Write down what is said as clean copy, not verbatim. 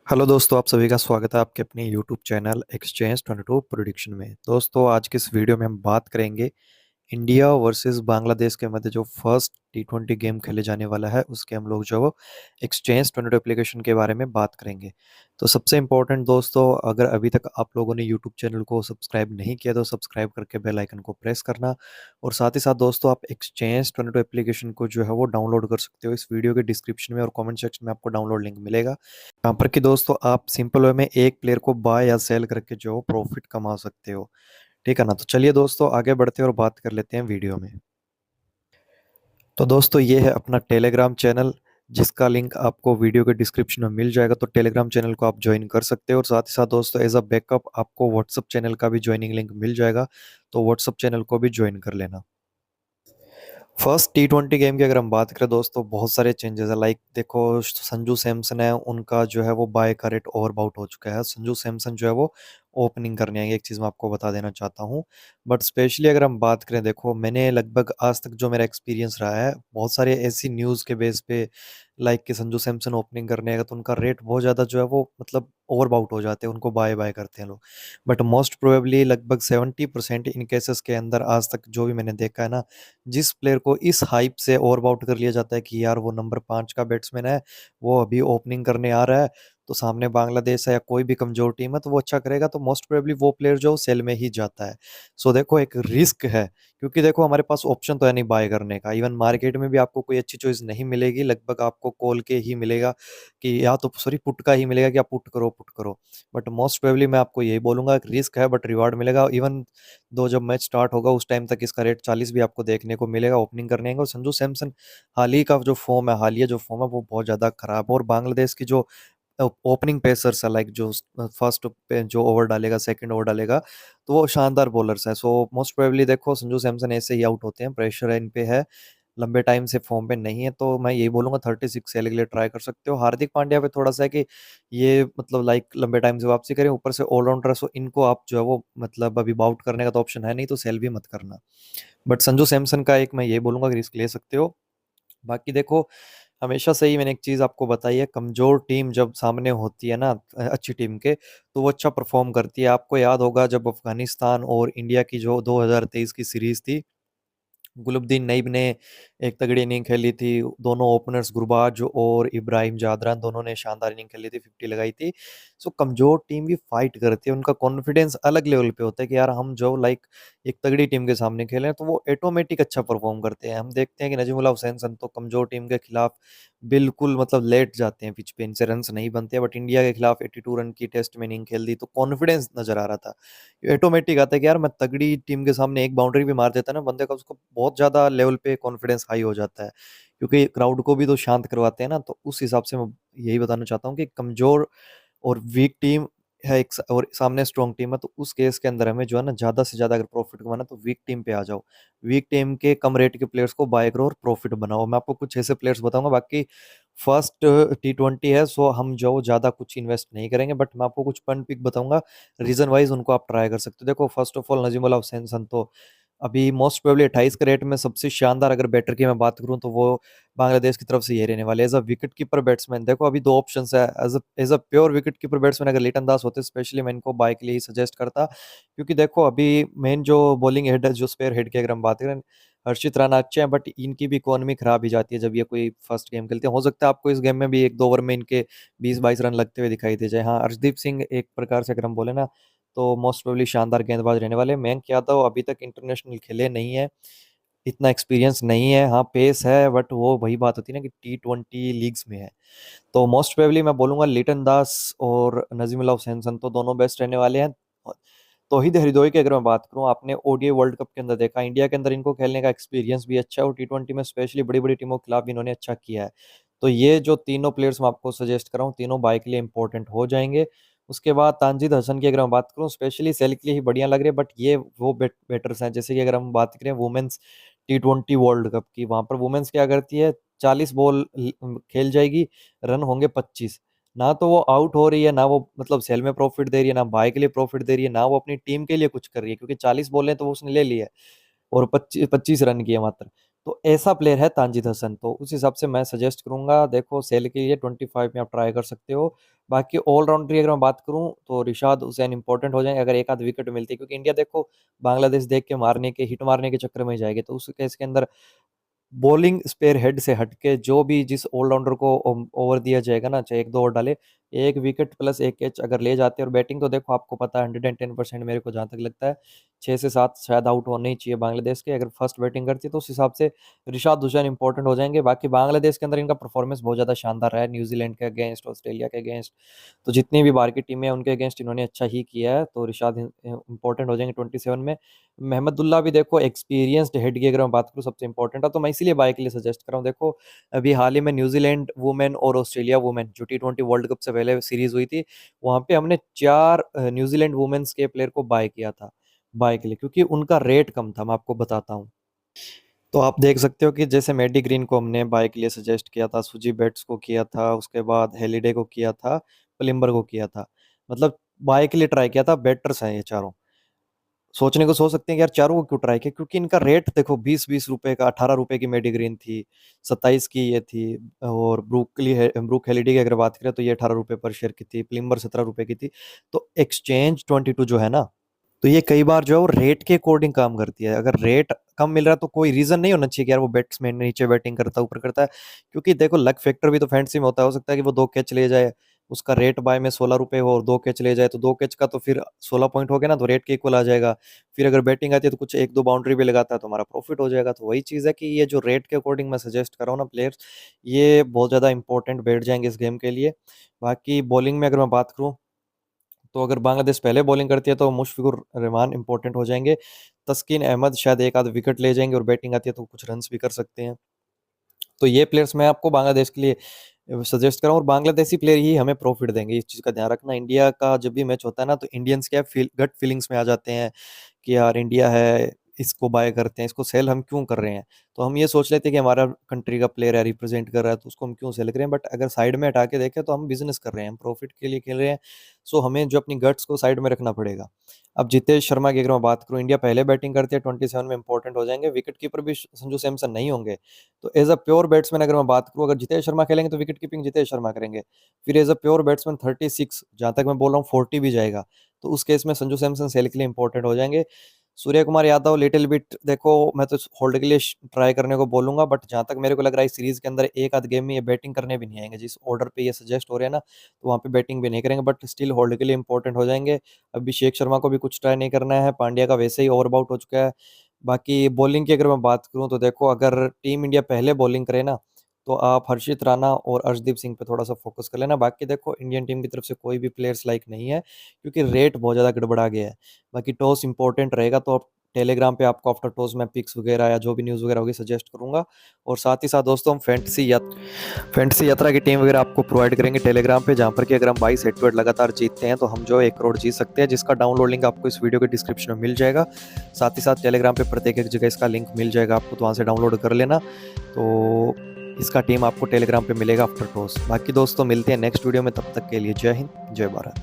Hello दोस्तों, आप सभी का स्वागत है आपके अपने यूट्यूब चैनल एक्सचेंज 22 प्रोडिक्शन में। दोस्तों, आज के इस वीडियो में हम बात करेंगे इंडिया वर्सेस बांग्लादेश के मध्य जो फर्स्ट T20 गेम खेले जाने वाला है, उसके हम लोग जो वो एक्सचेंज 22 एप्लीकेशन के बारे में बात करेंगे। तो सबसे इम्पोर्टेंट दोस्तों, अगर अभी तक आप लोगों ने यूट्यूब चैनल को सब्सक्राइब नहीं किया तो सब्सक्राइब करके बेल आइकन को प्रेस करना। और साथ ही साथ दोस्तों, आप एक्सचेंज 22 एप्लीकेशन को जो है वो डाउनलोड कर सकते हो। इस वीडियो के डिस्क्रिप्शन में और कॉमेंट सेक्शन में आपको डाउनलोड लिंक मिलेगा, यहाँ पर कि दोस्तों आप सिंपल वे में एक प्लेयर को बाय या सेल करके जो प्रॉफिट कमा सकते हो। ठीक है ना। तो चलिए दोस्तों, आगे बढ़ते हैं और बात कर लेते हैं वीडियो में। तो दोस्तों, ये है अपना टेलीग्राम चैनल, जिसका लिंक आपको वीडियो के डिस्क्रिप्शन में मिल जाएगा। तो टेलीग्राम चैनल को आप ज्वाइन कर सकते हो। और साथ ही साथ दोस्तों, एज अ बैकअप आपको व्हाट्सअप चैनल का भी ज्वाइनिंग लिंक मिल जाएगा, तो व्हाट्सअप चैनल को भी ज्वाइन कर लेना। फर्स्ट T20 गेम की अगर हम बात करें दोस्तों, बहुत सारे चेंजेस है। लाइक देखो, संजू सैमसन है, उनका जो है वो बाय का रेट ओवर बाउट हो चुका है। संजू सैमसन जो है वो ओपनिंग करने आएंगे, एक चीज़ मैं आपको बता देना चाहता हूँ। बट स्पेशली अगर हम बात करें, देखो मैंने लगभग आज तक जो मेरा एक्सपीरियंस रहा है, बहुत सारे ऐसी न्यूज़ के बेस पे लाइक कि संजू सैमसन ओपनिंग करने आएगा तो उनका रेट बहुत ज़्यादा जो है वो मतलब ओवर बाउट हो जाते हैं, उनको बाय बाय करते हैं लोग। बट मोस्ट प्रोबेबली लगभग 70% इन केसेस के अंदर आज तक जो भी मैंने देखा है ना, जिस प्लेयर को इस हाइप से ओवर आउट कर लिया जाता है कि यार वो नंबर 5 का बैट्समैन है, वो अभी ओपनिंग करने आ रहा है, तो सामने बांग्लादेश है या कोई भी कमजोर टीम है तो वो अच्छा करेगा, तो मोस्ट प्रोबेबली वो प्लेयर जो सेल में ही जाता है। सो देखो, एक रिस्क है, क्योंकि देखो हमारे पास ऑप्शन तो है नहीं बाय करने का। इवन मार्केट में भी आपको कोई अच्छी चॉइस नहीं मिलेगी, लगभग आपको कॉल के ही मिलेगा कि या तो सॉरी पुट का ही मिलेगा कि आप पुट करो पुट करो। बट मोस्ट प्रोबेबली मैं आपको यही बोलूंगा, एक रिस्क है बट रिवार्ड मिलेगा। इवन दो जब मैच स्टार्ट होगा उस टाइम तक इसका रेट 40 भी आपको देखने को मिलेगा ओपनिंग करने आएंगे। और संजू सैमसन हाल ही का जो फॉर्म है, हालिया जो फॉर्म है वो बहुत ज़्यादा खराब है। और बांग्लादेश की जो ओपनिंग पेसर्स है, लाइक जो फर्स्ट पे जो ओवर डालेगा, सेकंड ओवर डालेगा, तो वो शानदार बॉलर्स हैं। सो मोस्ट प्रोबेबली देखो संजू सैमसन ऐसे ही आउट होते हैं, प्रेशर है इन पे है, लंबे टाइम से फॉर्म पे नहीं है। तो मैं यही बोलूंगा 36 एल के लिए ट्राई कर सकते हो। हार्दिक पांड्या पे थोड़ा सा है कि ये मतलब लाइक लंबे टाइम से वापसी करें, ऊपर से ऑलराउंडर है, सो इनको आप जो है वो मतलब अभी बाउट करने का तो ऑप्शन है नहीं, तो सेल भी मत करना। बट संजू सैमसन का एक मैं ये बोलूंगा कि रिस्क ले सकते हो। बाकी देखो, हमेशा से ही मैंने एक चीज आपको बताई है, कमजोर टीम जब सामने होती है ना अच्छी टीम के, तो वो अच्छा परफॉर्म करती है। आपको याद होगा जब अफगानिस्तान और इंडिया की जो 2023 की सीरीज थी, गुलुब्दीन नईब ने एक तगड़ी इनिंग खेली थी, दोनों ओपनर्स गुरबाज और इब्राहिम जादरान दोनों ने शानदार इनिंग खेली थी, 50 लगाई थी। सो कमजोर टीम भी फाइट करती है, उनका कॉन्फिडेंस अलग लेवल पे होता है कि यार हम जो लाइक एक तगड़ी टीम के सामने खेले हैं तो वो ऑटोमेटिक अच्छा परफॉर्म करते हैं। हम देखते हैं कि नजीमुल्लाह हुसैन सन तो कमजोर टीम के खिलाफ बिल्कुल मतलब लेट जाते हैं पिच पे, इनसे रन नहीं बनते। बट इंडिया के खिलाफ 82 रन की टेस्ट में इनिंग खेल दी तो कॉन्फिडेंस नजर आ रहा था, ऑटोमेटिक आता है कि यार मैं तगड़ी टीम के सामने एक बाउंड्री भी मार देता ना बंदे का, उसको बहुत ज्यादा लेवल पे कॉन्फिडेंस हाई हो जाता है, क्योंकि क्राउड को भी तो शांत करवाते हैं ना। तो उस हिसाब से मैं यही बताना चाहता हूँ कि कमजोर और वीक टीम है एक और सामने स्ट्रॉन्ग टीम है, तो उस केस के अंदर हमें जो है ना ज्यादा से ज्यादा अगर प्रॉफिट कमाना तो वीक टीम पे आ जाओ। वीक टीम के कम रेट के प्लेयर्स को बाय करो और प्रॉफिट बनाओ। मैं आपको कुछ ऐसे प्लेयर्स बताऊंगा, बाकी फर्स्ट T20 है, सो हम जो ज्यादा कुछ इन्वेस्ट नहीं करेंगे, बट मैं आपको कुछ पॉइंट पिक बताऊंगा, रीजन वाइज उनको आप ट्राई कर सकते हो। देखो फर्स्ट ऑफ ऑल, नजीमुल्लाह हुसैन सन तो अभी मोस्ट प्रोबेबली 28 के रेट में सबसे शानदार अगर बैटर की मैं बात करूं तो वो बांग्लादेश की तरफ से ये रहने वाले। As a wicket keeper batsman देखो अभी दो ऑप्शन है। As a pure wicket keeper batsman अगर लिटन दास होते स्पेशली, मैं इनको बाय के लिए ही सजेस्ट करता, क्योंकि देखो अभी मेन जो बॉलिंग हेड है, जो स्पेयर हेड की अगर हम बात करें, हर्षित राणा अच्छे हैं, बट इनकी भी इकोनॉमी खराब ही जाती है जब ये कोई फर्स्ट गेम खेलते हैं। हो सकता है आपको इस गेम में भी एक दो ओवर में इनके 20-22 रन लगते हुए दिखाई दे जाए। हाँ, अर्शदीप सिंह एक प्रकार से अगर हम बोले ना, तो मोस्ट प्रोबेबली शानदार गेंदबाज रहने वाले। मयंक यादव अभी तक इंटरनेशनल खेले नहीं है, इतना एक्सपीरियंस नहीं है। हाँ पेस है, बट वो वही बात होती है ना कि T20 लीग्स में है। तो मोस्ट प्रोबेबली मैं बोलूंगा लिटन दास और नजीमुल्लाह हुसैन सन तो दोनों बेस्ट रहने वाले हैं। तौहीद हरिदोई की अगर मैं बात करूं, आपने ओडीआई वर्ल्ड कप के अंदर देखा, इंडिया के अंदर इनको खेलने का एक्सपीरियंस भी अच्छा है, और T20 में स्पेशली बड़ी बड़ी टीमों के खिलाफ भी इन्होंने अच्छा किया है। तो ये जो तीनों प्लेयर्स मैं आपको सजेस्ट कर रहा हूँ, तीनों बाय के लिए इंपॉर्टेंट हो जाएंगे। उसके बाद तानजीद हसन की अगर मैं बात करूँ, स्पेशली सेल के लिए ही बढ़िया लग रहे हैं, बट ये वो बेटर्स हैं। जैसे कि अगर हम बात करें वुमेन्स T20 वर्ल्ड कप की, वहां पर वुमेन्स क्या करती है, 40 बॉल खेल जाएगी, रन होंगे 25, ना तो वो आउट हो रही है, ना वो मतलब सेल में प्रॉफिट दे रही है, ना बाय के लिए प्रॉफिट दे रही है, ना वो अपनी टीम के लिए कुछ कर रही है, क्योंकि 40 बॉलें तो वो उसने ले ली है और 25 25 रन किए मात्र। तो ऐसा प्लेयर है तानजीद हसन, तो उस हिसाब से मैं सजेस्ट करूंगा। देखो सेल के लिए 25 में आप ट्राई कर सकते हो। बाकी ऑलराउंडर की अगर मैं बात करूं तो रिशाद हुसैन इंपॉर्टेंट हो जाए अगर एक आध विकेट मिलती है, क्योंकि इंडिया देखो बांग्लादेश देख के मारने के हिट मारने के चक्कर में जाएगी, तो उस केस के अंदर बॉलिंग स्पेयर हेड से हटके जो भी जिस ऑलराउंडर को ओवर दिया जाएगा ना, चाहे एक दो ओवर डाले, एक विकेट प्लस एक कैच अगर ले जाते हैं। और बैटिंग तो देखो आपको पता है 110% मेरे को जहां तक लगता है 6 से 7 शायद आउट होने ही चाहिए बांग्लादेश के अगर फर्स्ट बैटिंग करती है, तो उस हिसाब से रिशाद हुसैन इंपॉर्टेंट हो जाएंगे। बाकी बांग्लादेश के अंदर इनका परफॉर्मेंस बहुत ज्यादा शानदार रहा है, न्यूजीलैंड के अगेंस्ट, ऑस्ट्रेलिया के अगेंस्ट, तो जितनी भी बाहर की टीमें हैं उनके अगेंस्ट इन्होंने अच्छा ही किया है, तो रिशाद इंपॉर्टेंट हो जाएंगे 27 में। महमदुल्ला भी देखो एक्सपीरियंस्ड हेड की अगर मैं बात करूँ सबसे इंपॉर्टेंट है, तो मैं इसीलिए बाय के लिए सजेस्ट कर रहा हूँ। देखो अभी हाल ही में न्यूजीलैंड वुमेन और ऑस्ट्रेलिया वुमेन जो T20 वर्ल्ड कप से पहले सीरीज हुई थी, वहां पे हमने 4 न्यूजीलैंड वुमेन्स के प्लेयर को बाय किया था बाय के लिए, क्योंकि उनका रेट कम था। मैं आपको बताता हूँ, तो आप देख सकते हो कि जैसे मैडी ग्रीन को हमने बाय के लिए सजेस्ट किया था, सुजी बेट्स को किया था, उसके बाद हेलिडे को किया था, प्लिम्बर को किया था, मतलब बाय के लिए ट्राई किया था। बेटर्स हैं ये चारों। सोचने को सोच सकते हैं कि यार चारों को क्यों ट्राई किया, क्योंकि इनका रेट देखो 20-20 रुपए का, 18 रुपए की मेडिग्रीन थी, 27 की ये थी, और ब्रूक हेलिडी की अगर बात करें तो ये 18 रुपए पर शेयर की थी, प्लिम्बर 17 रुपए की थी। तो एक्सचेंज 22 जो है ना, तो ये कई बार जो है वो रेट के अकॉर्डिंग काम करती है। अगर रेट कम मिल रहा है तो कोई रीजन नहीं होना चाहिए कि यार वो बैट्समैन नीचे बैटिंग करता है ऊपर करता है, क्योंकि देखो लक फैक्टर भी तो फैंटेसी में होता है। हो सकता है कि वो 2 कैच ले जाए, उसका रेट बाय में 16 रुपए हो, और 2 कैच ले जाए तो 2 कैच का तो फिर 16 पॉइंट हो गया ना, तो रेट के इक्वल आ जाएगा। फिर अगर बैटिंग आती है तो कुछ एक दो बाउंड्री भी लगाता है तो हमारा प्रॉफिट हो जाएगा। तो वही चीज़ है कि ये जो रेट के अकॉर्डिंग मैं सजेस्ट कर रहा हूँ ना प्लेयर्स, ये बहुत ज़्यादा इंपॉर्टेंट बैठ जाएंगे इस गेम के लिए। बाकी बॉलिंग में अगर मैं बात करूँ तो अगर बांग्लादेश पहले बॉलिंग करती है तो मुशफिकुर रहमान इंपॉर्टेंट हो जाएंगे, तस्कीन अहमद शायद एक आध विकेट ले जाएंगे, और बैटिंग आती है तो कुछ रन्स भी कर सकते हैं। तो ये प्लेयर्स मैं आपको बांग्लादेश के लिए सजेस्ट कर रहा हूँ, और बांग्लादेशी प्लेयर ही हमें प्रॉफिट देंगे, इस चीज़ का ध्यान रखना। इंडिया का जब भी मैच होता है ना, तो इंडियंस क्या गट फीलिंग्स में आ जाते हैं कि यार इंडिया है, इसको बाय करते हैं, इसको सेल हम क्यों कर रहे हैं। तो हम ये सोच लेते हैं कि हमारा कंट्री का प्लेयर है, रिप्रेजेंट कर रहा है, तो उसको हम क्यों सेल करें। बट अगर साइड में हटा के देखें तो हम बिजनेस कर रहे हैं, हम प्रॉफिट के लिए खेल रहे हैं। सो हमें जो अपनी गट्स को साइड में रखना पड़ेगा। अब जितेश शर्मा की अगर मैं बात करूँ, इंडिया पहले बैटिंग करती है, 27 में इंपॉर्टेंट हो जाएंगे। विकेट कीपर भी संजू सैमसन नहीं होंगे। तो एज अ प्योर बैट्समैन अगर मैं बात करूँ, अगर जितेश शर्मा खेलेंगे तो विकेट कीपिंग जितेश शर्मा करेंगे। फिर एज अ प्योर बैट्समैन 36, जहां तक मैं बोल रहा हूँ 40 भी जाएगा, तो उस केस में संजू सैमसन सेल के लिए इंपॉर्टेंट हो जाएंगे। सूर्य कुमार यादव लिटिल बिट, देखो मैं तो होल्ड के लिए ट्राई करने को बोलूंगा, बट जहां तक मेरे को लग रहा है इस सीरीज के अंदर एक आध गेम में ये बैटिंग करने भी नहीं आएंगे। जिस ऑर्डर पे ये सजेस्ट हो रहे हैं ना, तो वहां पे बैटिंग भी नहीं करेंगे, बट स्टिल होल्ड के लिए इंपॉर्टेंट हो जाएंगे। अभिषेक शर्मा को भी कुछ ट्राई नहीं करना है, पांड्या का वैसे ही ओवरबाउट हो चुका है। बाकी बॉलिंग की अगर मैं बात करूं तो देखो अगर टीम इंडिया पहले बॉलिंग करे ना, तो आप हर्षित राणा और अर्शदीप सिंह पे थोड़ा सा फोकस कर लेना। बाकी देखो इंडियन टीम की तरफ से कोई भी प्लेयर्स लाइक नहीं है, क्योंकि रेट बहुत ज़्यादा गड़बड़ा गया है। बाकी टॉस इंपॉर्टेंट रहेगा, तो आप टेलीग्राम पे आपको आफ्टर टॉस में पिक्स वगैरह या जो भी न्यूज़ वगैरह होगी सजेस्ट करूंगा। और साथ ही साथ दोस्तों हम फैंटेसी यात्रा की टीम वगैरह आपको प्रोवाइड करेंगे टेलीग्राम पे, जहाँ पर कि अगर हम 22 हेड टू हेड लगातार जीतते हैं तो हम जो 1 करोड़ जीत सकते हैं, जिसका डाउनलोड लिंक आपको इस वीडियो के डिस्क्रिप्शन में मिल जाएगा। साथ ही साथ टेलीग्राम पे प्रत्येक एक जगह इसका लिंक मिल जाएगा आपको, तो वहाँ से डाउनलोड कर लेना। तो इसका टीम आपको टेलीग्राम पे मिलेगा आफ्टर टॉस। बाकी दोस्तों मिलते हैं नेक्स्ट वीडियो में, तब तक के लिए जय हिंद जय भारत।